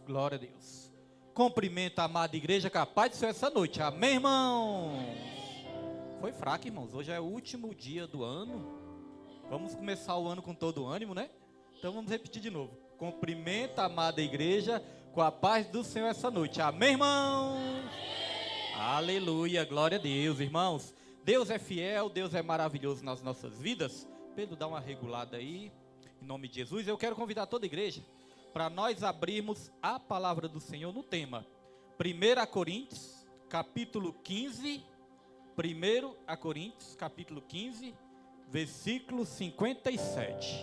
Glória a Deus. Cumprimento a amada igreja, capaz de ser essa noite. Amém, irmãos? Foi fraco, irmãos. Hoje é o último dia do ano. Vamos começar o ano com todo o ânimo, né? Então vamos repetir de novo. Cumprimento a amada igreja com a paz do Senhor essa noite. Amém, irmãos? Amém. Aleluia, glória a Deus, irmãos. Deus é fiel, Deus é maravilhoso nas nossas vidas. Pedro, dá uma regulada aí, em nome de Jesus. Eu quero convidar toda a igreja para nós abrirmos a palavra do Senhor no tema 1 Coríntios, capítulo 15, 1 Coríntios, capítulo 15, versículo 57.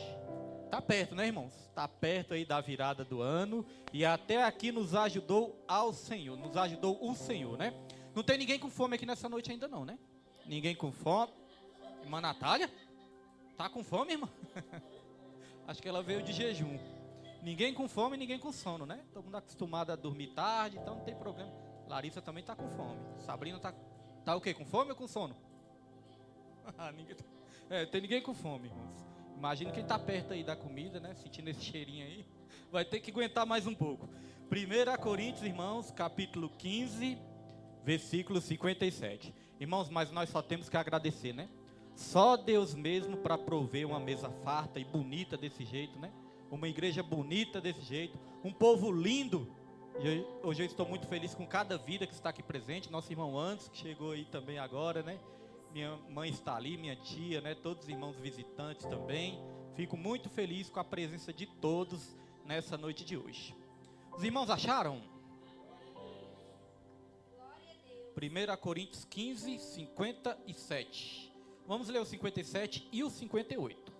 Está perto, né, irmãos? Está perto aí da virada do ano, e até aqui nos ajudou ao Senhor, nos ajudou o Senhor, né? Não tem ninguém com fome aqui nessa noite ainda não, né? Ninguém com fome. Irmã Natália? Tá com fome, irmã? Acho que ela veio de jejum. Ninguém com fome, ninguém com sono, né? Todo mundo acostumado a dormir tarde, então não tem problema. Larissa também está com fome. Sabrina tá o quê? Com fome ou com sono? Tem ninguém com fome, irmãos. Imagina quem está perto aí da comida, né? Sentindo esse cheirinho aí. Vai ter que aguentar mais um pouco. 1 Coríntios, irmãos, capítulo 15, versículo 57. Irmãos, mas nós só temos que agradecer, né? Só Deus mesmo para prover uma mesa farta e bonita desse jeito, né? Uma igreja bonita desse jeito, um povo lindo. E hoje eu estou muito feliz com cada vida que está aqui presente. Nosso irmão Anderson, que chegou aí também agora, né? Minha mãe está ali, minha tia, né? Todos os irmãos visitantes também. Fico muito feliz com a presença de todos nessa noite de hoje. Os irmãos acharam? 1 Coríntios 15, 57. Vamos ler o 57 e o 58.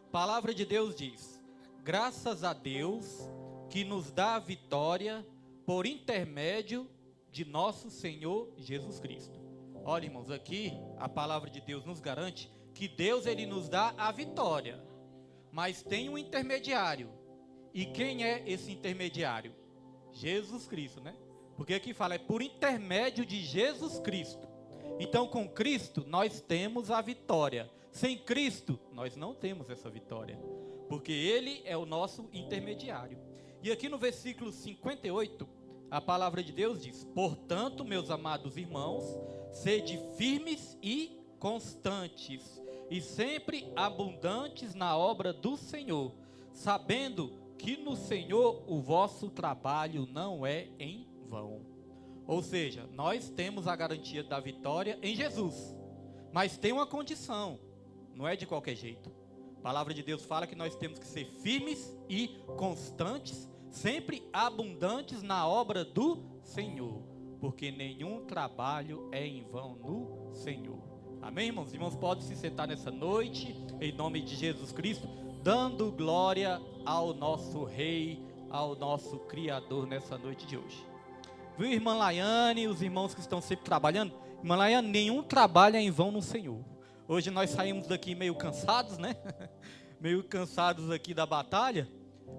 A palavra de Deus diz: graças a Deus que nos dá a vitória por intermédio de nosso Senhor Jesus Cristo. Olha, irmãos, aqui a palavra de Deus nos garante que Deus, ele nos dá a vitória, mas tem um intermediário. E quem é esse intermediário? Jesus Cristo, né? Porque aqui fala, é por intermédio de Jesus Cristo. Então com Cristo nós temos a vitória. Sem Cristo nós não temos essa vitória, porque Ele é o nosso intermediário. E aqui no versículo 58, a palavra de Deus diz: portanto, meus amados irmãos, sede firmes e constantes, e sempre abundantes na obra do Senhor, sabendo que no Senhor o vosso trabalho não é em vão. Ou seja, nós temos a garantia da vitória em Jesus, mas tem uma condição, não é de qualquer jeito. A palavra de Deus fala que nós temos que ser firmes e constantes, sempre abundantes na obra do Senhor, porque nenhum trabalho é em vão no Senhor. Amém, irmãos? Os irmãos podem se sentar nessa noite, em nome de Jesus Cristo, dando glória ao nosso Rei, ao nosso Criador nessa noite de hoje. Viu, irmã Laiane, os irmãos que estão sempre trabalhando? Irmã Laiane, nenhum trabalho é em vão no Senhor. Hoje nós saímos daqui meio cansados, né? Meio cansados aqui da batalha,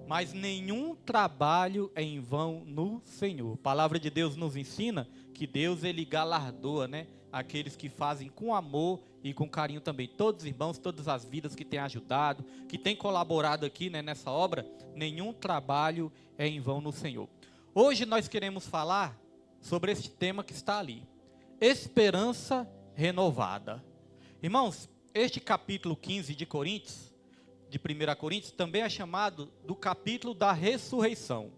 mas nenhum trabalho é em vão no Senhor. A palavra de Deus nos ensina que Deus, ele galardoa, né? Aqueles que fazem com amor e com carinho também. Todos os irmãos, todas as vidas que têm ajudado, que têm colaborado aqui, né, nessa obra, nenhum trabalho é em vão no Senhor. Hoje nós queremos falar sobre esse tema que está ali: esperança renovada. Irmãos, este capítulo 15 de Coríntios, de 1 Coríntios, também é chamado do capítulo da ressurreição.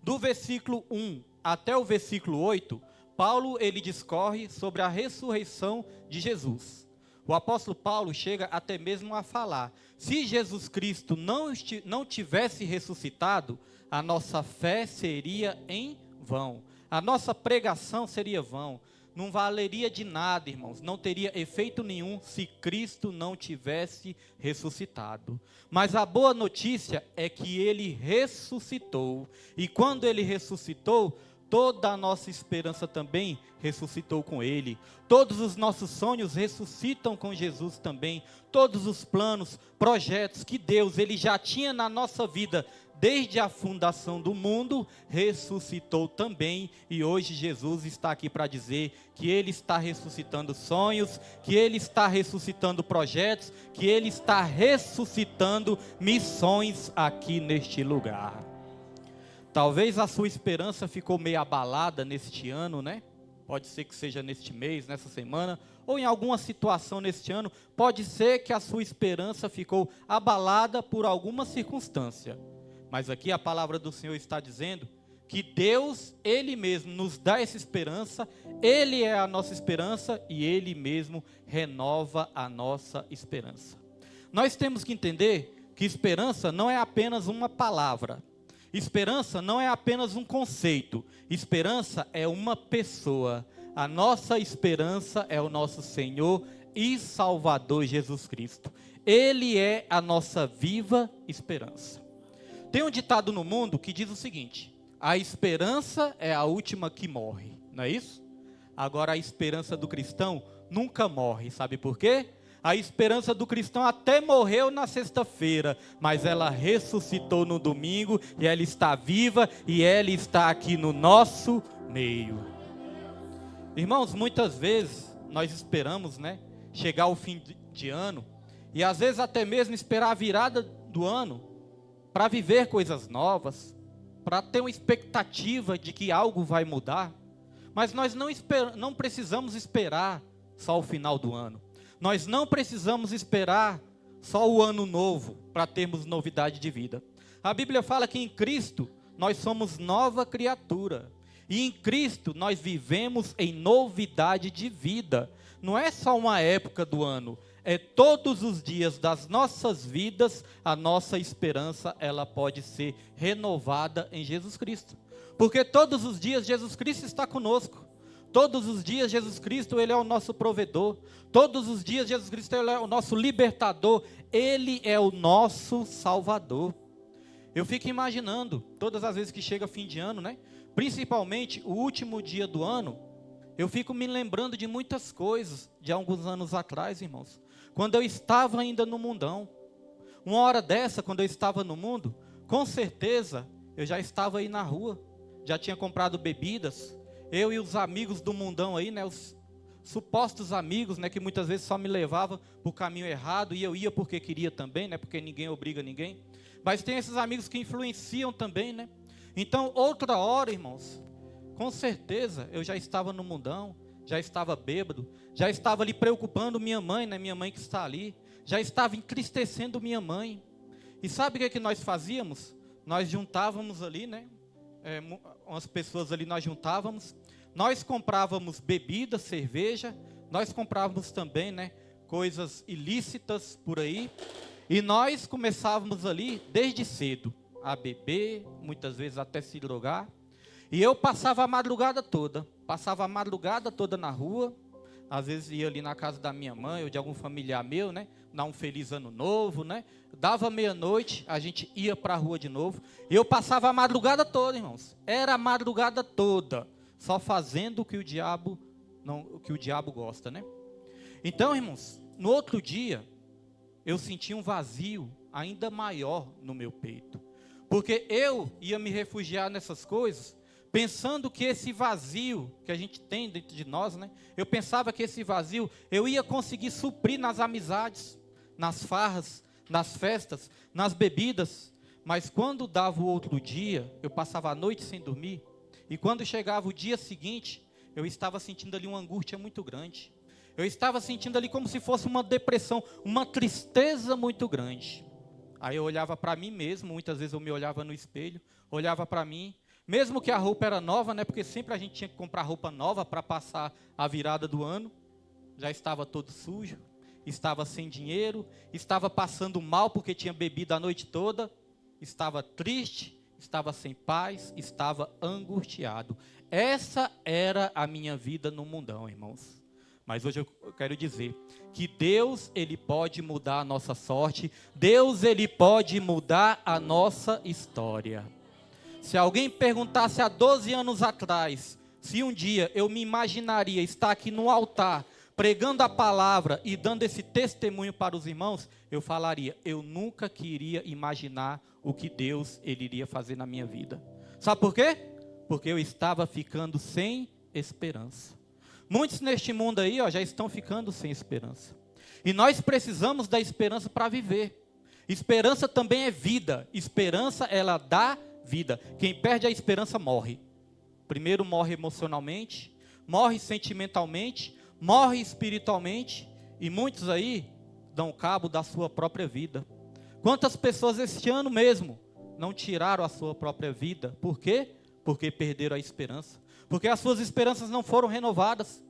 Do versículo 1 até o versículo 8, Paulo, ele discorre sobre a ressurreição de Jesus. O apóstolo Paulo chega até mesmo a falar: se Jesus Cristo não tivesse ressuscitado, a nossa fé seria em vão, a nossa pregação seria vão, não valeria de nada, irmãos, não teria efeito nenhum se Cristo não tivesse ressuscitado. Mas a boa notícia é que ele ressuscitou, e quando ele ressuscitou, toda a nossa esperança também ressuscitou com ele. Todos os nossos sonhos ressuscitam com Jesus também. Todos os planos, projetos que Deus, ele já tinha na nossa vida desde a fundação do mundo, ressuscitou também. E hoje Jesus está aqui para dizer que ele está ressuscitando sonhos, que ele está ressuscitando projetos, que ele está ressuscitando missões aqui neste lugar. Talvez a sua esperança ficou meio abalada neste ano, né? Pode ser que seja neste mês, nessa semana, ou em alguma situação neste ano. Pode ser que a sua esperança ficou abalada por alguma circunstância. Mas aqui a palavra do Senhor está dizendo que Deus, Ele mesmo, nos dá essa esperança, Ele é a nossa esperança e Ele mesmo renova a nossa esperança. Nós temos que entender que esperança não é apenas uma palavra. Esperança não é apenas um conceito. Esperança é uma pessoa. A nossa esperança é o nosso Senhor e Salvador Jesus Cristo. Ele é a nossa viva esperança. Tem um ditado no mundo que diz o seguinte: a esperança é a última que morre, não é isso? Agora a esperança do cristão nunca morre, sabe por quê? A esperança do cristão até morreu na sexta-feira, mas ela ressuscitou no domingo, e ela está viva, e ela está aqui no nosso meio. Irmãos, muitas vezes nós esperamos, né, chegar ao fim de ano, e às vezes até mesmo esperar a virada do ano, para viver coisas novas, para ter uma expectativa de que algo vai mudar. Mas nós não precisamos esperar só o final do ano. Nós não precisamos esperar só o ano novo para termos novidade de vida. A Bíblia fala que em Cristo nós somos nova criatura. E em Cristo nós vivemos em novidade de vida. Não é só uma época do ano, é todos os dias das nossas vidas. A nossa esperança, ela pode ser renovada em Jesus Cristo. Porque todos os dias Jesus Cristo está conosco. Todos os dias Jesus Cristo, Ele é o nosso provedor. Todos os dias Jesus Cristo, Ele é o nosso libertador. Ele é o nosso Salvador. Eu fico imaginando, todas as vezes que chega fim de ano, né? Principalmente o último dia do ano, eu fico me lembrando de muitas coisas de alguns anos atrás, irmãos. Quando eu estava ainda no mundão. Uma hora dessa, quando eu estava no mundo, com certeza eu já estava aí na rua. Já tinha comprado bebidas. Eu e os amigos do mundão aí, né, os supostos amigos, né, que muitas vezes só me levavam para o caminho errado, e eu ia porque queria também, né, porque ninguém obriga ninguém. Mas tem esses amigos que influenciam também, né. Então, outra hora, irmãos, com certeza eu já estava no mundão, já estava bêbado, já estava ali preocupando minha mãe, né, minha mãe que está ali, já estava entristecendo minha mãe. E sabe o que nós fazíamos? Nós juntávamos ali, né, umas pessoas ali nós juntávamos, nós comprávamos bebida, cerveja, nós comprávamos também, né, coisas ilícitas por aí, e nós começávamos ali desde cedo a beber, muitas vezes até se drogar, e eu passava a madrugada toda na rua, às vezes ia ali na casa da minha mãe ou de algum familiar meu, né, dar um feliz ano novo, né, dava meia-noite, a gente ia para a rua de novo, e eu passava a madrugada toda, irmãos, era a madrugada toda, só fazendo o que o diabo gosta, né? Então, irmãos, no outro dia, eu senti um vazio ainda maior no meu peito, porque eu ia me refugiar nessas coisas, pensando que esse vazio que a gente tem dentro de nós, né? Eu pensava que esse vazio eu ia conseguir suprir nas amizades, nas farras, nas festas, nas bebidas. Mas quando dava o outro dia, eu passava a noite sem dormir. E quando chegava o dia seguinte, eu estava sentindo ali uma angústia muito grande. Eu estava sentindo ali como se fosse uma depressão, uma tristeza muito grande. Aí eu olhava para mim mesmo, muitas vezes eu me olhava no espelho, olhava para mim, mesmo que a roupa era nova, né, porque sempre a gente tinha que comprar roupa nova para passar a virada do ano, já estava todo sujo, estava sem dinheiro, estava passando mal porque tinha bebido a noite toda, estava triste, estava sem paz, estava angustiado. Essa era a minha vida no mundão, irmãos. Mas hoje eu quero dizer que Deus, Ele pode mudar a nossa sorte, Deus, Ele pode mudar a nossa história. Se alguém perguntasse há 12 anos atrás, se um dia eu me imaginaria estar aqui no altar, pregando a palavra e dando esse testemunho para os irmãos, eu falaria, eu nunca queria imaginar o que Deus Ele iria fazer na minha vida. Sabe por quê? Porque eu estava ficando sem esperança. Muitos neste mundo aí, ó, já estão ficando sem esperança. E nós precisamos da esperança para viver. Esperança também é vida. Esperança, ela dá vida. Quem perde a esperança morre. Primeiro morre emocionalmente, morre sentimentalmente, morre espiritualmente, e muitos aí dão cabo da sua própria vida. Quantas pessoas este ano mesmo não tiraram a sua própria vida? Por quê? Porque perderam a esperança. Porque as suas esperanças não foram renovadas.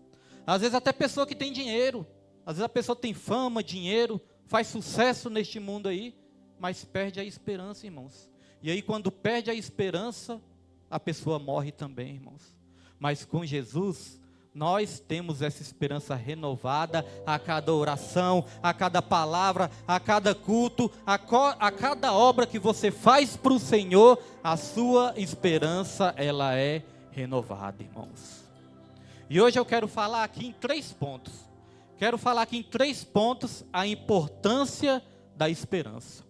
Às vezes até pessoa que tem dinheiro, às vezes a pessoa tem fama, dinheiro, faz sucesso neste mundo aí, mas perde a esperança, irmãos. E aí quando perde a esperança, a pessoa morre também, irmãos. Mas com Jesus, nós temos essa esperança renovada a cada oração, a cada palavra, a cada culto, a cada obra que você faz para o Senhor, a sua esperança, ela é renovada, irmãos. E hoje eu quero falar aqui em 3 pontos. Quero falar aqui em 3 pontos a importância da esperança.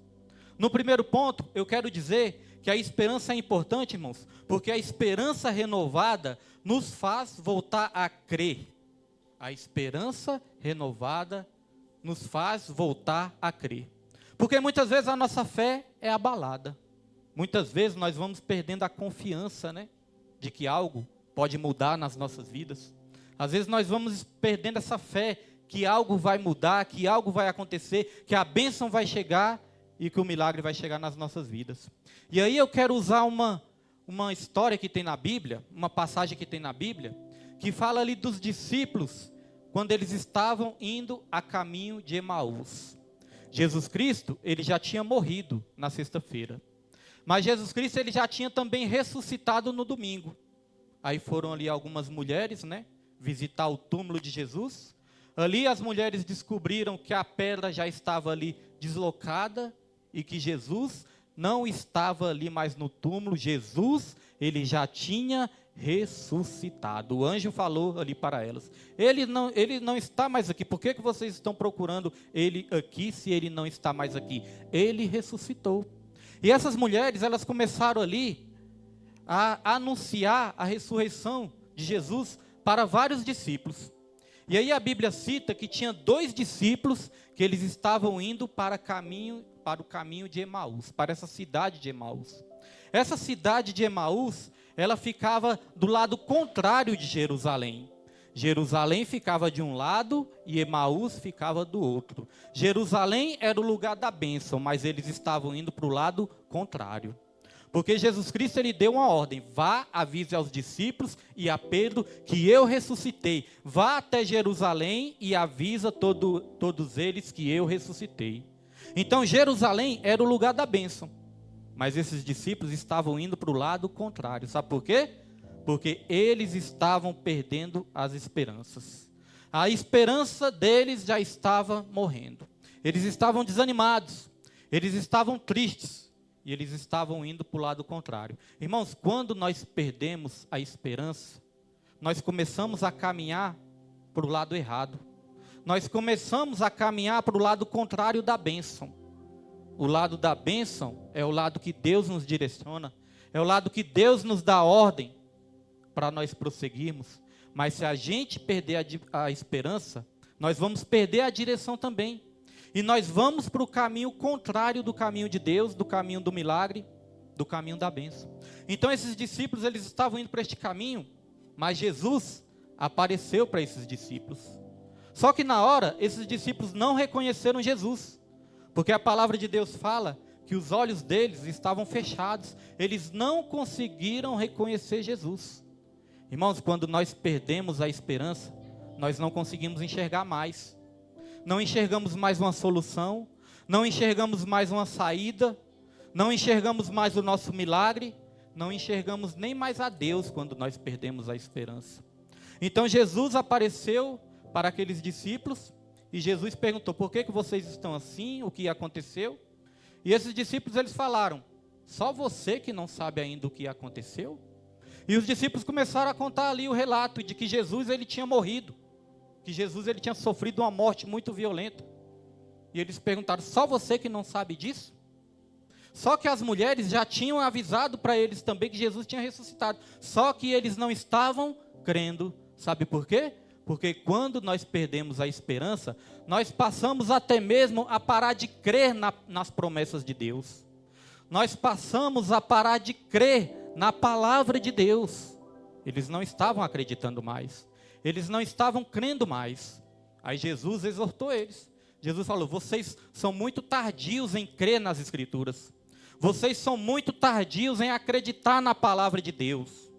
No primeiro ponto, eu quero dizer que a esperança é importante, irmãos, porque a esperança renovada nos faz voltar a crer. A esperança renovada nos faz voltar a crer. Porque muitas vezes a nossa fé é abalada. Muitas vezes nós vamos perdendo a confiança, né, de que algo pode mudar nas nossas vidas. Às vezes nós vamos perdendo essa fé que algo vai mudar, que algo vai acontecer, que a bênção vai chegar e que o milagre vai chegar nas nossas vidas. E aí eu quero usar uma história que tem na Bíblia, uma passagem que tem na Bíblia, que fala ali dos discípulos, quando eles estavam indo a caminho de Emaús. Jesus Cristo, ele já tinha morrido na sexta-feira. Mas Jesus Cristo, ele já tinha também ressuscitado no domingo. Aí foram ali algumas mulheres, né, visitar o túmulo de Jesus. Ali as mulheres descobriram que a pedra já estava ali deslocada e que Jesus não estava ali mais no túmulo. Jesus, ele já tinha ressuscitado. O anjo falou ali para elas: ele não está mais aqui. Por que vocês estão procurando ele aqui se ele não está mais aqui? Ele ressuscitou. E essas mulheres, elas começaram ali a anunciar a ressurreição de Jesus para vários discípulos. E aí a Bíblia cita que tinha 2 discípulos que eles estavam indo para o caminho de Emaús, para essa cidade de Emaús. Essa cidade de Emaús, ela ficava do lado contrário de Jerusalém. Jerusalém ficava de um lado e Emaús ficava do outro. Jerusalém era o lugar da bênção, mas eles estavam indo para o lado contrário. Porque Jesus Cristo, ele deu uma ordem: vá, avise aos discípulos e a Pedro que eu ressuscitei. Vá até Jerusalém e avisa todos eles que eu ressuscitei. Então Jerusalém era o lugar da bênção, mas esses discípulos estavam indo para o lado contrário. Sabe por quê? Porque eles estavam perdendo as esperanças. A esperança deles já estava morrendo. Eles estavam desanimados, eles estavam tristes. E eles estavam indo para o lado contrário. Irmãos, quando nós perdemos a esperança, nós começamos a caminhar para o lado errado. Nós começamos a caminhar para o lado contrário da bênção. O lado da bênção é o lado que Deus nos direciona, é o lado que Deus nos dá ordem para nós prosseguirmos. Mas se a gente perder a esperança, nós vamos perder a direção também. E nós vamos para o caminho contrário do caminho de Deus, do caminho do milagre, do caminho da bênção. Então esses discípulos, eles estavam indo para este caminho, mas Jesus apareceu para esses discípulos. Só que na hora, esses discípulos não reconheceram Jesus, porque a palavra de Deus fala que os olhos deles estavam fechados, eles não conseguiram reconhecer Jesus. Irmãos, quando nós perdemos a esperança, nós não conseguimos enxergar mais. Não enxergamos mais uma solução, não enxergamos mais uma saída, não enxergamos mais o nosso milagre, não enxergamos nem mais a Deus quando nós perdemos a esperança. Então Jesus apareceu para aqueles discípulos e Jesus perguntou: por que vocês estão assim? O que aconteceu? E esses discípulos, eles falaram: só você que não sabe ainda o que aconteceu? E os discípulos começaram a contar ali o relato de que Jesus, ele tinha morrido, que Jesus, ele tinha sofrido uma morte muito violenta. E eles perguntaram: só você que não sabe disso? Só que as mulheres já tinham avisado para eles também que Jesus tinha ressuscitado. Só que eles não estavam crendo. Sabe por quê? Porque quando nós perdemos a esperança, nós passamos até mesmo a parar de crer nas promessas de Deus. nós passamos a parar de crer na palavra de Deus. Eles não estavam acreditando mais. Eles não estavam crendo mais. Aí Jesus exortou eles. Jesus falou: vocês são muito tardios em crer nas Escrituras. Vocês são muito tardios em acreditar na palavra de Deus.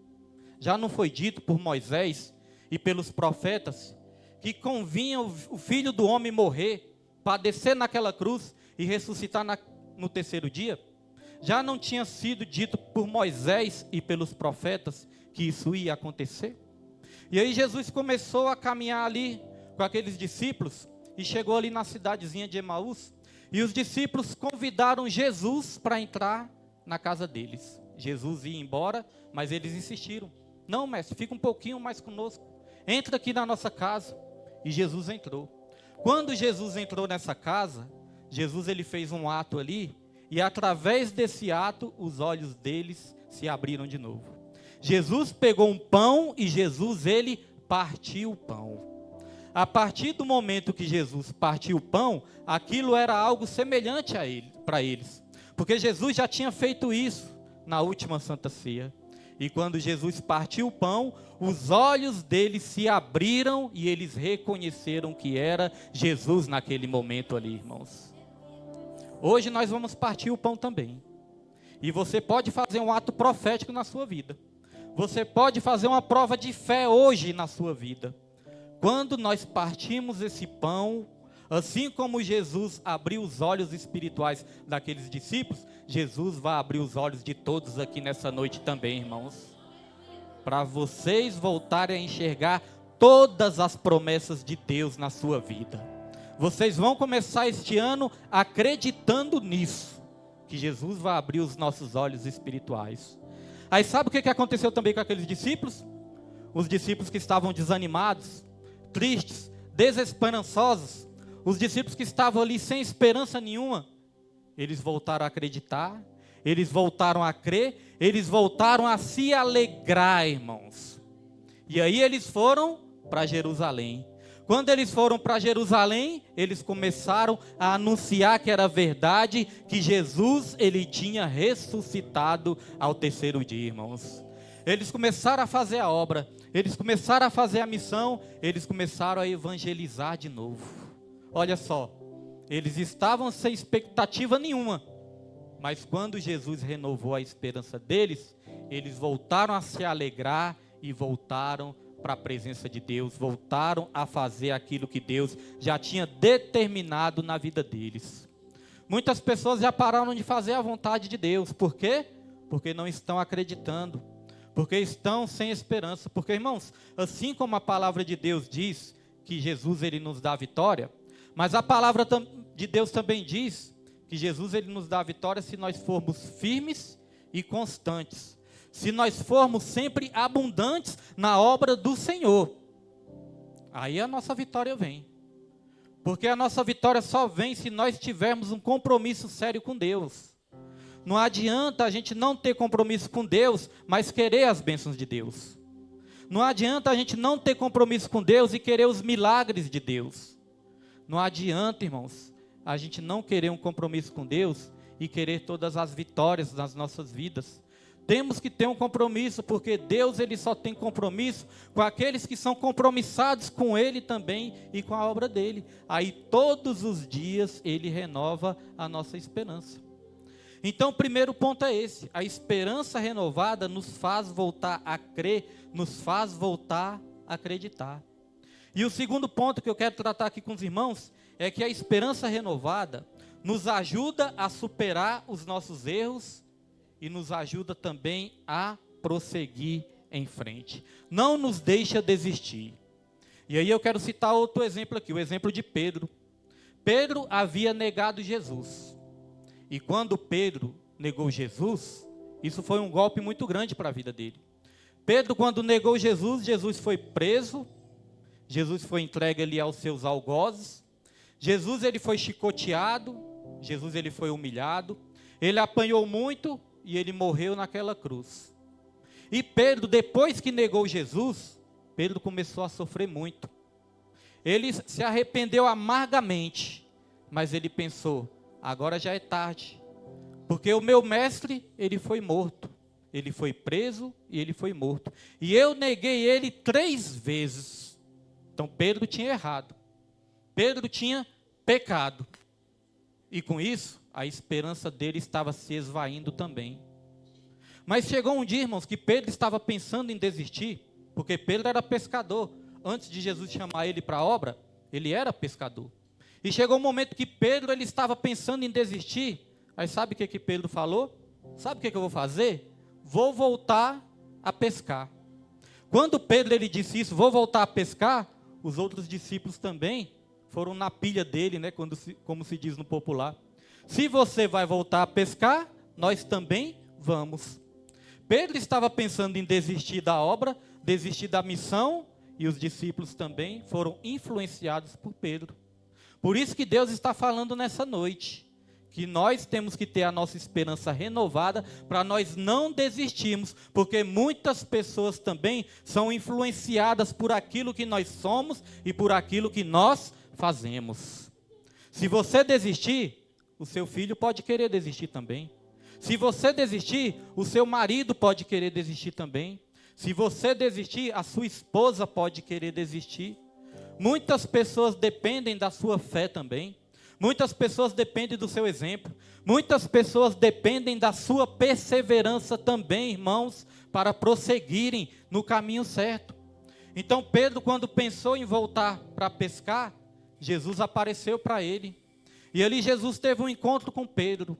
Já não foi dito por Moisés e pelos profetas que convinha o Filho do Homem morrer, padecer naquela cruz e ressuscitar no terceiro dia? Já não tinha sido dito por Moisés e pelos profetas que isso ia acontecer? E aí Jesus começou a caminhar ali com aqueles discípulos e chegou ali na cidadezinha de Emaús, e os discípulos convidaram Jesus para entrar na casa deles. Jesus ia embora, mas eles insistiram: não, mestre, fica um pouquinho mais conosco, entra aqui na nossa casa. E Jesus entrou. Quando Jesus entrou nessa casa, Jesus ele fez um ato ali, e através desse ato, os olhos deles se abriram de novo. Jesus pegou um pão e Jesus ele partiu o pão. A partir do momento que Jesus partiu o pão, aquilo era algo semelhante a ele, para eles. Porque Jesus já tinha feito isso na última Santa Ceia. E quando Jesus partiu o pão, os olhos deles se abriram e eles reconheceram que era Jesus naquele momento ali, irmãos. Hoje nós vamos partir o pão também. E você pode fazer um ato profético na sua vida. Você pode fazer uma prova de fé hoje na sua vida. Quando nós partimos esse pão, assim como Jesus abriu os olhos espirituais daqueles discípulos, Jesus vai abrir os olhos de todos aqui nessa noite também, irmãos. Para vocês voltarem a enxergar todas as promessas de Deus na sua vida. Vocês vão começar este ano acreditando nisso, que Jesus vai abrir os nossos olhos espirituais. Aí sabe o que aconteceu também com aqueles discípulos? Os discípulos que estavam desanimados, tristes, desesperançosos, os discípulos que estavam ali sem esperança nenhuma, eles voltaram a acreditar, eles voltaram a crer, eles voltaram a se alegrar, irmãos. E aí eles foram para Jerusalém. Quando eles foram para Jerusalém, eles começaram a anunciar que era verdade, que Jesus ele tinha ressuscitado ao terceiro dia, irmãos. Eles começaram a fazer a obra, eles começaram a fazer a missão, eles começaram a evangelizar de novo. Olha só, eles estavam sem expectativa nenhuma, mas quando Jesus renovou a esperança deles, eles voltaram a se alegrar e voltaram para a presença de Deus, voltaram a fazer aquilo que Deus já tinha determinado na vida deles. Muitas pessoas já pararam de fazer a vontade de Deus. Por quê? Porque não estão acreditando, porque estão sem esperança. Porque, irmãos, assim como a palavra de Deus diz que Jesus ele nos dá vitória, mas a palavra de Deus também diz que Jesus ele nos dá vitória se nós formos firmes e constantes. Se nós formos sempre abundantes na obra do Senhor, aí a nossa vitória vem. Porque a nossa vitória só vem se nós tivermos um compromisso sério com Deus. Não adianta a gente não ter compromisso com Deus, mas querer as bênçãos de Deus. Não adianta a gente não ter compromisso com Deus e querer os milagres de Deus. Não adianta, irmãos, a gente não querer um compromisso com Deus e querer todas as vitórias nas nossas vidas. Temos que ter um compromisso, porque Deus ele só tem compromisso com aqueles que são compromissados com Ele também e com a obra dEle. Aí todos os dias Ele renova a nossa esperança. Então o primeiro ponto é esse: a esperança renovada nos faz voltar a crer, nos faz voltar a acreditar. E o segundo ponto que eu quero tratar aqui com os irmãos é que a esperança renovada nos ajuda a superar os nossos erros e nos ajuda também a prosseguir em frente. Não nos deixa desistir. E aí eu quero citar outro exemplo aqui, o exemplo de Pedro. Pedro havia negado Jesus. E quando Pedro negou Jesus, isso foi um golpe muito grande para a vida dele. Pedro, quando negou Jesus, Jesus foi preso, Jesus foi entregue ali aos seus algozes, Jesus ele foi chicoteado, Jesus ele foi humilhado, ele apanhou muito, e ele morreu naquela cruz. E Pedro, depois que negou Jesus, Pedro começou a sofrer muito. Ele se arrependeu amargamente, mas ele pensou: agora já é tarde. Porque o meu mestre, ele foi morto. Ele foi preso e ele foi morto. E eu neguei ele 3 vezes. Então Pedro tinha errado. Pedro tinha pecado. E com isso, a esperança dele estava se esvaindo também. Mas chegou um dia, irmãos, que Pedro estava pensando em desistir, porque Pedro era pescador. Antes de Jesus chamar ele para a obra, ele era pescador. E chegou um momento que Pedro ele estava pensando em desistir. Aí sabe o que Pedro falou? Sabe o que eu vou fazer? Vou voltar a pescar. Quando Pedro ele disse isso, vou voltar a pescar, os outros discípulos também foram na pilha dele, né, como se diz no popular. Se você vai voltar a pescar, nós também vamos. Pedro estava pensando em desistir da obra, desistir da missão, e os discípulos também foram influenciados por Pedro. Por isso que Deus está falando nessa noite, que nós temos que ter a nossa esperança renovada, para nós não desistirmos, porque muitas pessoas também são influenciadas por aquilo que nós somos e por aquilo que nós fazemos. Se você desistir, o seu filho pode querer desistir também. Se você desistir, o seu marido pode querer desistir também. Se você desistir, a sua esposa pode querer desistir. Muitas pessoas dependem da sua fé também. Muitas pessoas dependem do seu exemplo. Muitas pessoas dependem da sua perseverança também, irmãos, para prosseguirem no caminho certo. Então Pedro, quando pensou em voltar para pescar, Jesus apareceu para ele. E ali Jesus teve um encontro com Pedro.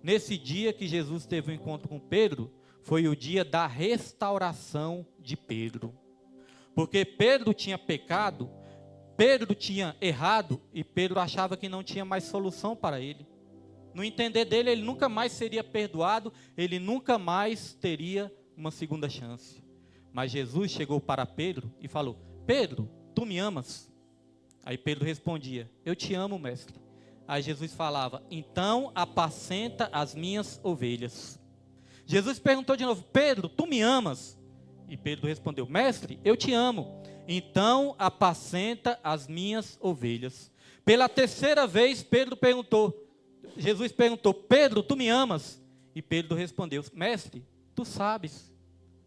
Nesse dia que Jesus teve um encontro com Pedro, foi o dia da restauração de Pedro. Porque Pedro tinha pecado, Pedro tinha errado, e Pedro achava que não tinha mais solução para ele. No entender dele, ele nunca mais seria perdoado, ele nunca mais teria uma segunda chance. Mas Jesus chegou para Pedro e falou: Pedro, tu me amas? Aí Pedro respondia: eu te amo, mestre. Aí Jesus falava: então apacenta as minhas ovelhas. Jesus perguntou de novo: Pedro, tu me amas? E Pedro respondeu: mestre, eu te amo. Então apacenta as minhas ovelhas. Pela 3ª vez Jesus perguntou: Pedro, tu me amas? E Pedro respondeu: mestre, tu sabes.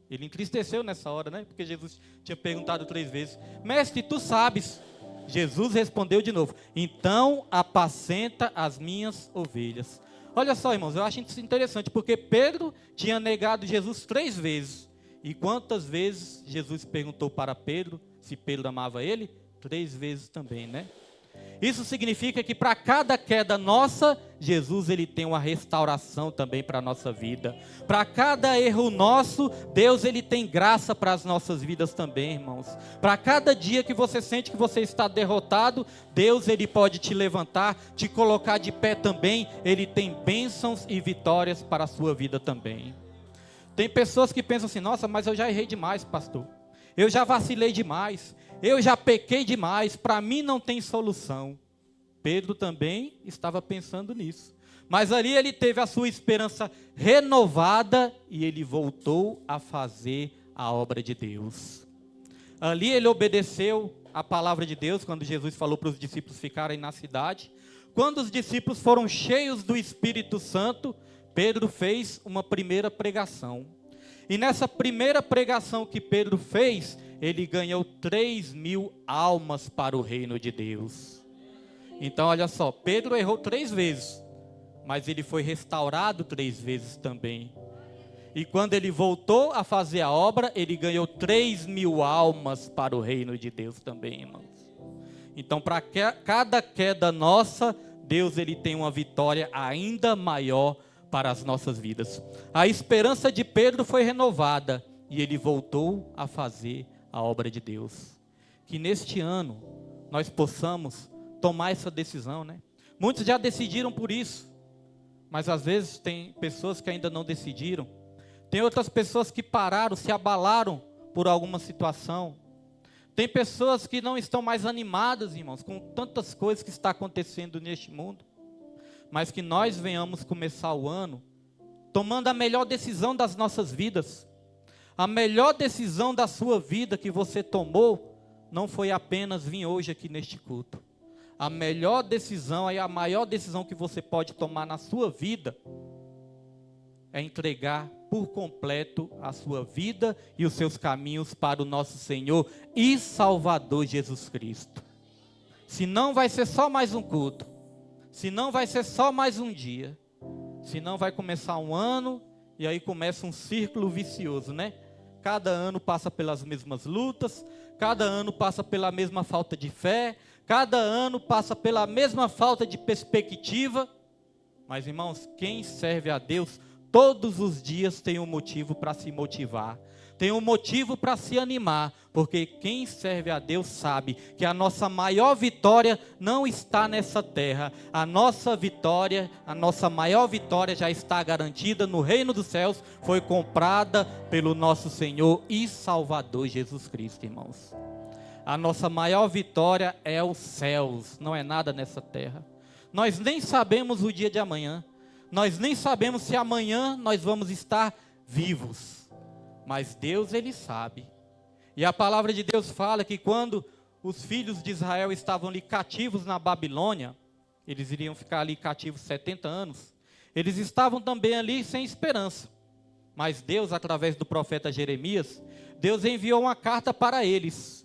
Ele entristeceu nessa hora, né? Porque Jesus tinha perguntado 3 vezes: mestre, tu sabes. Jesus respondeu de novo: então apacenta as minhas ovelhas. Olha só, irmãos, eu acho isso interessante, porque Pedro tinha negado Jesus 3 vezes. E quantas vezes Jesus perguntou para Pedro se Pedro amava ele? 3 vezes também, né? Isso significa que para cada queda nossa, Jesus ele tem uma restauração também para a nossa vida. Para cada erro nosso, Deus ele tem graça para as nossas vidas também, irmãos. Para cada dia que você sente que você está derrotado, Deus ele pode te levantar, te colocar de pé também. Ele tem bênçãos e vitórias para a sua vida também. Tem pessoas que pensam assim: nossa, mas eu já errei demais, pastor. Eu já vacilei demais. Eu já pequei demais, para mim não tem solução. Pedro também estava pensando nisso. Mas ali ele teve a sua esperança renovada e ele voltou a fazer a obra de Deus. Ali ele obedeceu a palavra de Deus, quando Jesus falou para os discípulos ficarem na cidade. Quando os discípulos foram cheios do Espírito Santo, Pedro fez uma primeira pregação. E nessa primeira pregação que Pedro fez, ele ganhou 3.000 almas para o reino de Deus. Então olha só, Pedro errou 3 vezes, mas ele foi restaurado 3 vezes também. E quando ele voltou a fazer a obra, ele ganhou 3.000 almas para o reino de Deus também, irmãos. Então para cada queda nossa, Deus ele tem uma vitória ainda maior para as nossas vidas. A esperança de Pedro foi renovada e ele voltou a fazer a obra de Deus. Que neste ano nós possamos tomar essa decisão, né? Muitos já decidiram por isso, mas às vezes tem pessoas que ainda não decidiram. Tem outras pessoas que pararam, se abalaram por alguma situação. Tem pessoas que não estão mais animadas, irmãos, com tantas coisas que está acontecendo neste mundo. Mas que nós venhamos começar o ano tomando a melhor decisão das nossas vidas. A melhor decisão da sua vida que você tomou não foi apenas vir hoje aqui neste culto. A melhor decisão e a maior decisão que você pode tomar na sua vida é entregar por completo a sua vida e os seus caminhos para o nosso Senhor e Salvador Jesus Cristo. Senão vai ser só mais um culto, senão vai ser só mais um dia, senão vai começar um ano e aí começa um círculo vicioso, né? Cada ano passa pelas mesmas lutas, cada ano passa pela mesma falta de fé, cada ano passa pela mesma falta de perspectiva. Mas, irmãos, quem serve a Deus todos os dias tem um motivo para se motivar, tem um motivo para se animar, porque quem serve a Deus sabe que a nossa maior vitória não está nessa terra. A nossa vitória, a nossa maior vitória já está garantida no reino dos céus, foi comprada pelo nosso Senhor e Salvador Jesus Cristo, irmãos. A nossa maior vitória é os céus, não é nada nessa terra. Nós nem sabemos o dia de amanhã, nós nem sabemos se amanhã nós vamos estar vivos. Mas Deus, Ele sabe. E a palavra de Deus fala que quando os filhos de Israel estavam ali cativos na Babilônia, eles iriam ficar ali cativos 70 anos, eles estavam também ali sem esperança. Mas Deus, através do profeta Jeremias, Deus enviou uma carta para eles.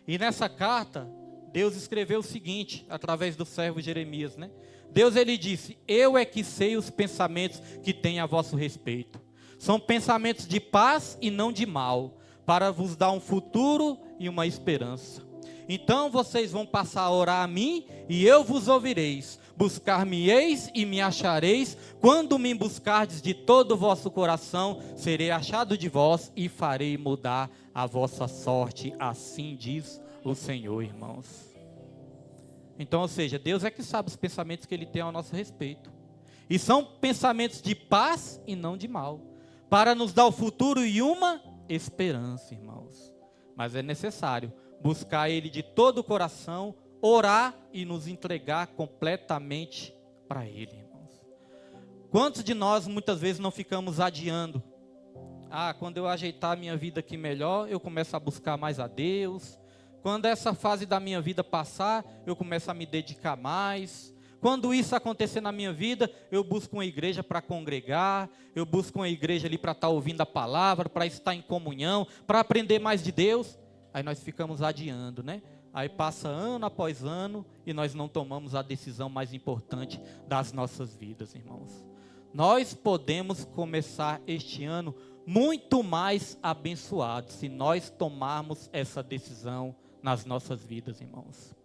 E nessa carta, Deus escreveu o seguinte, através do servo Jeremias, né? Deus, Ele disse: eu é que sei os pensamentos que tenho a vosso respeito. São pensamentos de paz e não de mal, para vos dar um futuro e uma esperança. Então vocês vão passar a orar a mim, e eu vos ouvireis. Buscar-me-eis e me achareis. Quando me buscardes de todo o vosso coração, serei achado de vós e farei mudar a vossa sorte. Assim diz o Senhor, irmãos. Então, ou seja, Deus é que sabe os pensamentos que Ele tem ao nosso respeito. E são pensamentos de paz e não de mal, para nos dar o futuro e uma esperança, irmãos. Mas é necessário buscar Ele de todo o coração, orar e nos entregar completamente para Ele, irmãos. Quantos de nós muitas vezes não ficamos adiando? Quando eu ajeitar a minha vida aqui melhor, eu começo a buscar mais a Deus. Quando essa fase da minha vida passar, eu começo a me dedicar mais. Quando isso acontecer na minha vida, eu busco uma igreja para congregar, eu busco uma igreja ali para estar ouvindo a palavra, para estar em comunhão, para aprender mais de Deus. Aí nós ficamos adiando, né? Aí passa ano após ano e nós não tomamos a decisão mais importante das nossas vidas, irmãos. Nós podemos começar este ano muito mais abençoados se nós tomarmos essa decisão nas nossas vidas, irmãos.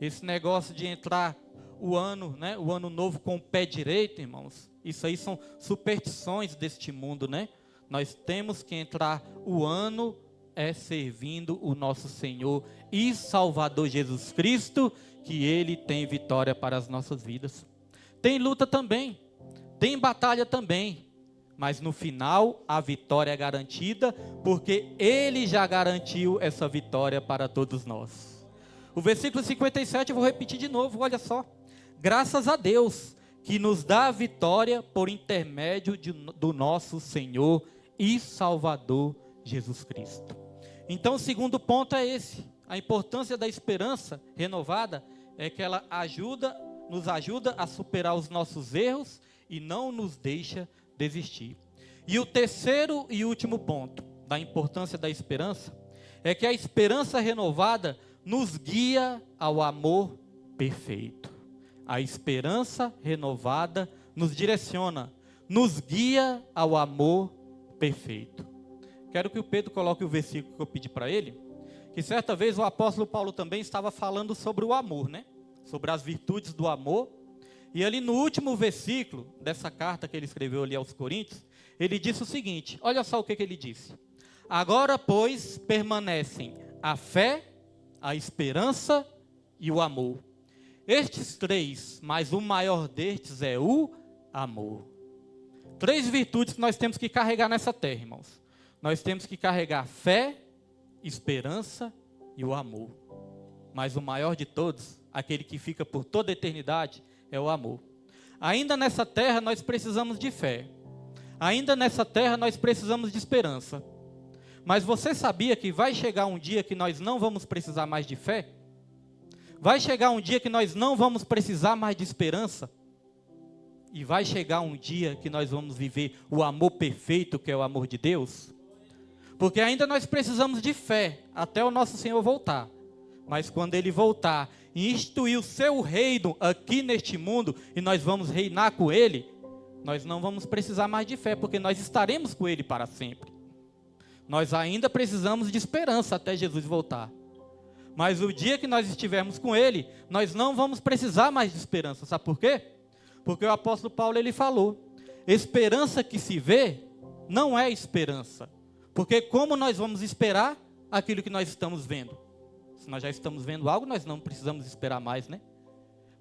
Esse negócio de entrar o ano, né, o ano novo com o pé direito, irmãos, isso aí são superstições deste mundo, né? Nós temos que entrar o ano servindo o nosso Senhor e Salvador Jesus Cristo, que Ele tem vitória para as nossas vidas. Tem luta também, tem batalha também, mas no final a vitória é garantida, porque Ele já garantiu essa vitória para todos nós. O versículo 57 eu vou repetir de novo, olha só. Graças a Deus que nos dá a vitória por intermédio do nosso Senhor e Salvador Jesus Cristo. Então o segundo ponto é esse. A importância da esperança renovada é que ela nos ajuda a superar os nossos erros e não nos deixa desistir. E o terceiro e último ponto da importância da esperança é que a esperança renovada nos guia ao amor perfeito. A esperança renovada nos direciona, nos guia ao amor perfeito. Quero que o Pedro coloque o versículo que eu pedi para ele, que certa vez o apóstolo Paulo também estava falando sobre o amor, né? Sobre as virtudes do amor. E ali no último versículo dessa carta que ele escreveu ali aos Coríntios, ele disse o seguinte, olha só o que ele disse. Agora, pois, permanecem a fé, a esperança e o amor. Estes três, mas o maior destes é o amor. Três virtudes que nós temos que carregar nessa terra, irmãos. Nós temos que carregar fé, esperança e o amor. Mas o maior de todos, aquele que fica por toda a eternidade, é o amor. Ainda nessa terra nós precisamos de fé. Ainda nessa terra nós precisamos de esperança. Mas você sabia que vai chegar um dia que nós não vamos precisar mais de fé? Vai chegar um dia que nós não vamos precisar mais de esperança? E vai chegar um dia que nós vamos viver o amor perfeito, que é o amor de Deus? Porque ainda nós precisamos de fé até o nosso Senhor voltar. Mas quando Ele voltar e instituir o seu reino aqui neste mundo, e nós vamos reinar com Ele, nós não vamos precisar mais de fé, porque nós estaremos com Ele para sempre. Nós ainda precisamos de esperança até Jesus voltar. Mas o dia que nós estivermos com Ele, nós não vamos precisar mais de esperança. Sabe por quê? Porque o apóstolo Paulo, ele falou, esperança que se vê não é esperança. Porque como nós vamos esperar aquilo que nós estamos vendo? Se nós já estamos vendo algo, nós não precisamos esperar mais, né?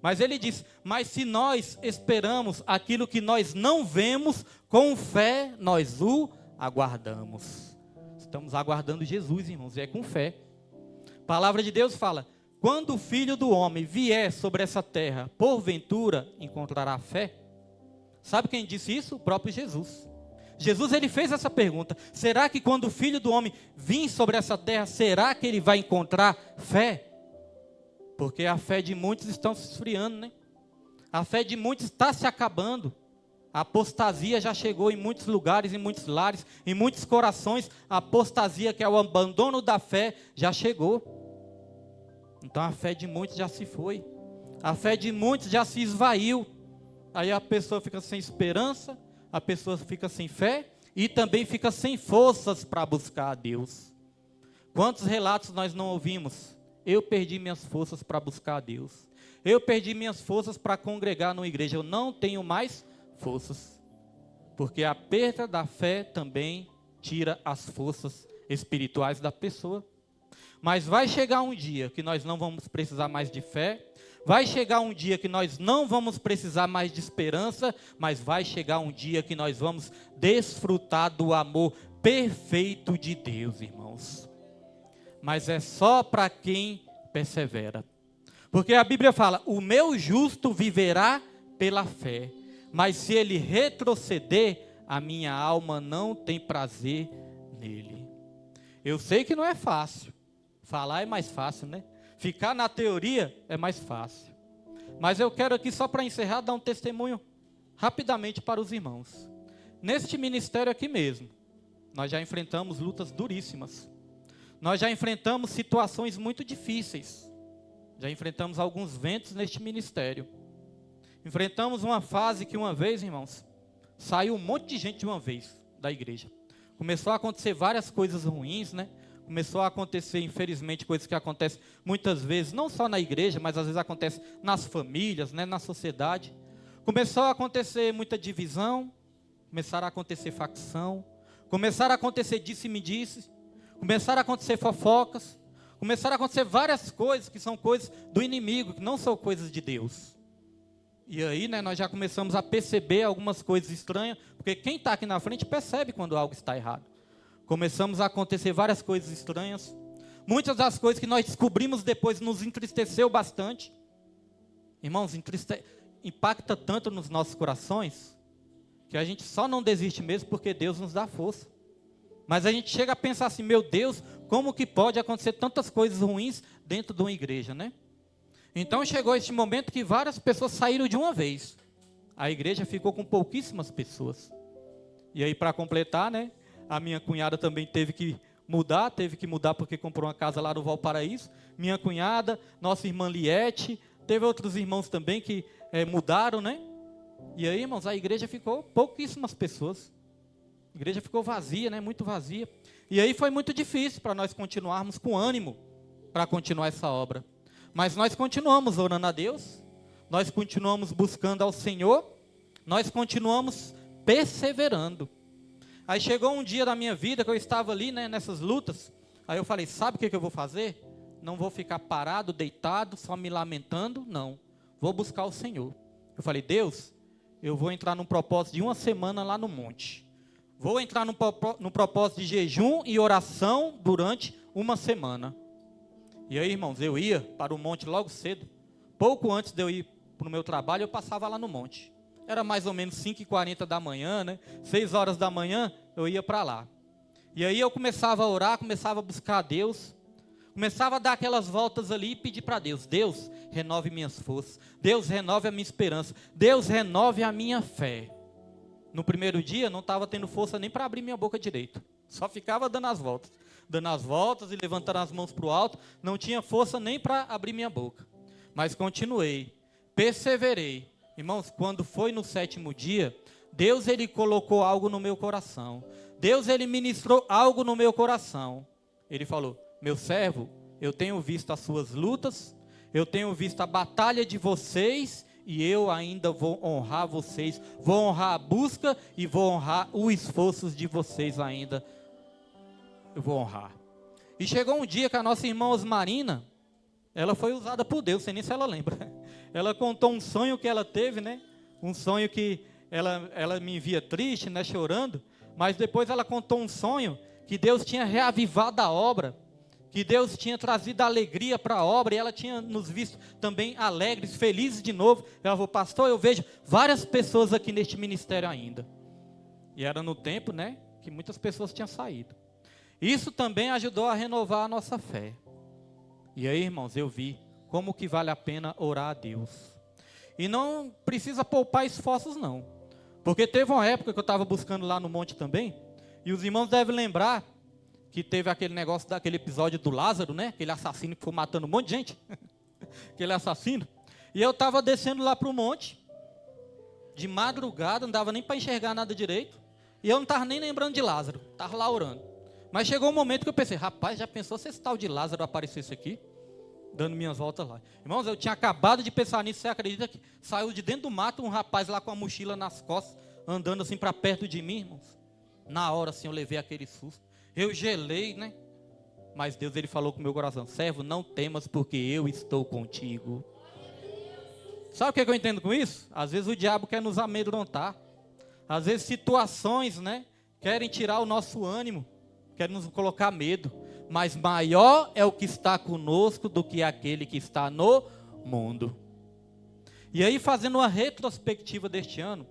Mas ele diz, mas se nós esperamos aquilo que nós não vemos, com fé nós o aguardamos. Estamos aguardando Jesus, irmãos, e é com fé. A palavra de Deus fala, quando o Filho do Homem vier sobre essa terra, porventura encontrará fé? Sabe quem disse isso? O próprio Jesus. Jesus, ele fez essa pergunta, será que quando o Filho do Homem vir sobre essa terra, será que ele vai encontrar fé? Porque a fé de muitos está se esfriando, né? A fé de muitos está se acabando. A apostasia já chegou em muitos lugares, em muitos lares, em muitos corações. A apostasia, que é o abandono da fé, já chegou. Então a fé de muitos já se foi. A fé de muitos já se esvaiu. Aí a pessoa fica sem esperança, a pessoa fica sem fé e também fica sem forças para buscar a Deus. Quantos relatos nós não ouvimos? Eu perdi minhas forças para buscar a Deus. Eu perdi minhas forças para congregar numa igreja. Eu não tenho mais forças. Porque a perda da fé também tira as forças espirituais da pessoa. Mas vai chegar um dia que nós não vamos precisar mais de fé. Vai chegar um dia que nós não vamos precisar mais de esperança. Mas vai chegar um dia que nós vamos desfrutar do amor perfeito de Deus, irmãos. Mas é só para quem persevera. Porque a Bíblia fala, o meu justo viverá pela fé. Mas se ele retroceder, a minha alma não tem prazer nele. Eu sei que não é fácil. Falar é mais fácil, né? Ficar na teoria é mais fácil. Mas eu quero aqui, só para encerrar, dar um testemunho rapidamente para os irmãos. Neste ministério aqui mesmo, nós já enfrentamos lutas duríssimas. Nós já enfrentamos situações muito difíceis. Já enfrentamos alguns ventos neste ministério. Enfrentamos uma fase que uma vez, irmãos, saiu um monte de gente de uma vez da igreja. Começou a acontecer várias coisas ruins, né? Começou a acontecer, infelizmente, coisas que acontecem muitas vezes, não só na igreja, mas às vezes acontece nas famílias, né? Na sociedade. Começou a acontecer muita divisão, começaram a acontecer facção, começaram a acontecer disse-me-disse, começaram a acontecer fofocas, começaram a acontecer várias coisas que são coisas do inimigo, que não são coisas de Deus. E aí, né, nós já começamos a perceber algumas coisas estranhas, porque quem está aqui na frente percebe quando algo está errado. Começamos a acontecer várias coisas estranhas. Muitas das coisas que nós descobrimos depois nos entristeceu bastante. Irmãos, impacta tanto nos nossos corações, que a gente só não desiste mesmo porque Deus nos dá força. Mas a gente chega a pensar assim, meu Deus, como que pode acontecer tantas coisas ruins dentro de uma igreja, né? Então chegou este momento que várias pessoas saíram de uma vez. A igreja ficou com pouquíssimas pessoas. E aí, para completar, né, a minha cunhada também teve que mudar porque comprou uma casa lá no Valparaíso. Minha cunhada, nossa irmã Liette, teve outros irmãos também que mudaram, né? E aí, irmãos, a igreja ficou pouquíssimas pessoas. A igreja ficou vazia, né? Muito vazia. E aí foi muito difícil para nós continuarmos com ânimo para continuar essa obra. Mas nós continuamos orando a Deus, nós continuamos buscando ao Senhor, nós continuamos perseverando. Aí chegou um dia da minha vida que eu estava ali, né, nessas lutas, aí eu falei, sabe o que eu vou fazer? Não vou ficar parado, deitado, só me lamentando, não. Vou buscar o Senhor. Eu falei, Deus, eu vou entrar num propósito de uma semana lá no monte. Vou entrar no propósito de jejum e oração durante uma semana. E aí, irmãos, eu ia para o monte logo cedo. Pouco antes de eu ir para o meu trabalho, eu passava lá no monte. Era mais ou menos 5h40 da manhã, né? 6 horas da manhã, eu ia para lá. E aí eu começava a orar, começava a buscar a Deus. Começava a dar aquelas voltas ali e pedir para Deus: Deus, renove minhas forças. Deus, renove a minha esperança. Deus, renove a minha fé. No primeiro dia, não estava tendo força nem para abrir minha boca direito. Só ficava dando as voltas. Dando as voltas e levantando as mãos para o alto. Não tinha força nem para abrir minha boca. Mas continuei. Perseverei. Irmãos, quando foi no 7º dia, Deus, Ele colocou algo no meu coração. Deus, Ele ministrou algo no meu coração. Ele falou: meu servo, eu tenho visto as suas lutas, eu tenho visto a batalha de vocês, e eu ainda vou honrar vocês, vou honrar a busca e vou honrar os esforços de vocês ainda. Eu vou honrar. E chegou um dia que a nossa irmã Osmarina, ela foi usada por Deus, sei nem se ela lembra. Ela contou um sonho que ela teve, né? Um sonho que ela me via triste, né? Chorando. Mas depois ela contou um sonho que Deus tinha reavivado a obra, que Deus tinha trazido alegria para a obra, e ela tinha nos visto também alegres, felizes de novo. Ela falou: pastor, eu vejo várias pessoas aqui neste ministério ainda. E era no tempo, né, que muitas pessoas tinham saído. Isso também ajudou a renovar a nossa fé. E aí, irmãos, eu vi como que vale a pena orar a Deus. E não precisa poupar esforços, não. Porque teve uma época que eu estava buscando lá no monte também, e os irmãos devem lembrar que teve aquele negócio daquele episódio do Lázaro, né? Aquele assassino que foi matando um monte de gente. Aquele assassino. E eu estava descendo lá para o monte, de madrugada, não dava nem para enxergar nada direito. E eu não estava nem lembrando de Lázaro, estava lá orando. Mas chegou um momento que eu pensei: rapaz, já pensou se esse tal de Lázaro aparecesse aqui? Dando minhas voltas lá. Irmãos, eu tinha acabado de pensar nisso. Você acredita que saiu de dentro do mato um rapaz lá com a mochila nas costas, andando assim para perto de mim, irmãos? Na hora assim eu levei aquele susto. Eu gelei, né? Mas Deus, Ele falou com o meu coração: servo, não temas, porque eu estou contigo. Sabe o que eu entendo com isso? Às vezes o diabo quer nos amedrontar. Às vezes situações, né, querem tirar o nosso ânimo, querem nos colocar medo. Mas maior é o que está conosco do que aquele que está no mundo. E aí, fazendo uma retrospectiva deste ano,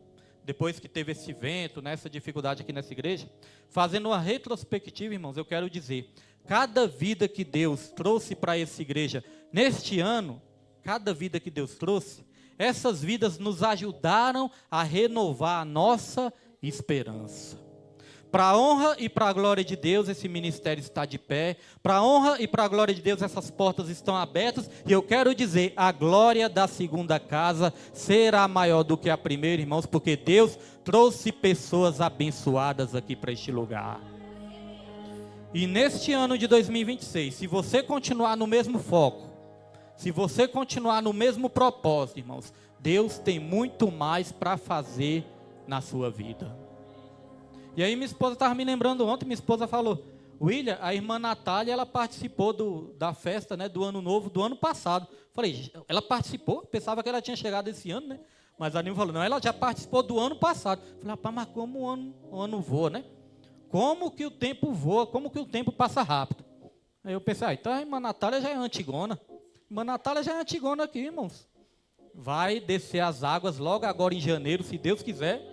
depois que teve esse evento, né, essa dificuldade aqui nessa igreja, fazendo uma retrospectiva, irmãos, eu quero dizer: cada vida que Deus trouxe para essa igreja neste ano, cada vida que Deus trouxe, essas vidas nos ajudaram a renovar a nossa esperança. Para a honra e para a glória de Deus, esse ministério está de pé. Para a honra e para a glória de Deus, essas portas estão abertas. E eu quero dizer: a glória da segunda casa será maior do que a primeira, irmãos, porque Deus trouxe pessoas abençoadas aqui para este lugar. E neste ano de 2026, se você continuar no mesmo foco, se você continuar no mesmo propósito, irmãos, Deus tem muito mais para fazer na sua vida. E aí minha esposa estava me lembrando ontem, minha esposa falou: William, a irmã Natália, ela participou da festa, né, do ano novo, do ano passado. Falei: ela participou? Pensava que ela tinha chegado esse ano, né? Mas a Nilma falou: não, ela já participou do ano passado. Falei: rapaz, mas como o ano voa, né? Como que o tempo voa, como que o tempo passa rápido. Aí eu pensei: então a irmã Natália já é antigona. A irmã Natália já é antigona aqui, irmãos. Vai descer as águas logo agora em janeiro, se Deus quiser.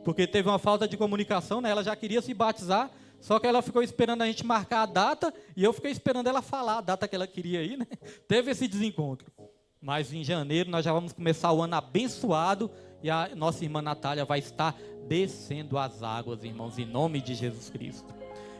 Porque teve uma falta de comunicação, né? Ela já queria se batizar, só que ela ficou esperando a gente marcar a data, e eu fiquei esperando ela falar a data que ela queria ir, né? Teve esse desencontro. Mas em janeiro nós já vamos começar o ano abençoado, e a nossa irmã Natália vai estar descendo as águas, irmãos, em nome de Jesus Cristo.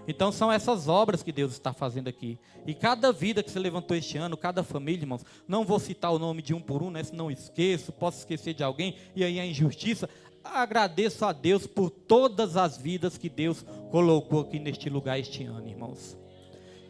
Então são essas obras que Deus está fazendo aqui. E cada vida que se levantou este ano, cada família, irmãos, não vou citar o nome de um por um, né? Senão esqueço, posso esquecer de alguém, e aí a injustiça. Agradeço a Deus por todas as vidas que Deus colocou aqui neste lugar este ano, irmãos.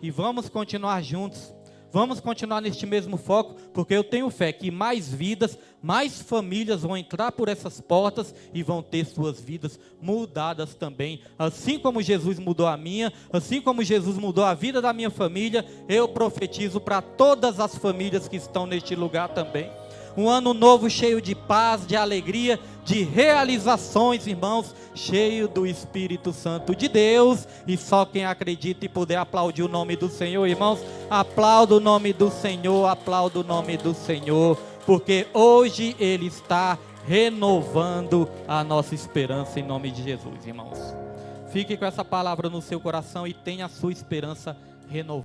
E vamos continuar juntos, vamos continuar neste mesmo foco, porque eu tenho fé que mais vidas, mais famílias vão entrar por essas portas e vão ter suas vidas mudadas também. Assim como Jesus mudou a minha, assim como Jesus mudou a vida da minha família, eu profetizo para todas as famílias que estão neste lugar também. Um ano novo cheio de paz, de alegria, de realizações, irmãos, cheio do Espírito Santo de Deus. E só quem acredita e puder aplaudir o nome do Senhor, irmãos, aplauda o nome do Senhor, aplauda o nome do Senhor, porque hoje Ele está renovando a nossa esperança em nome de Jesus, irmãos. Fique com essa palavra no seu coração e tenha a sua esperança renovada.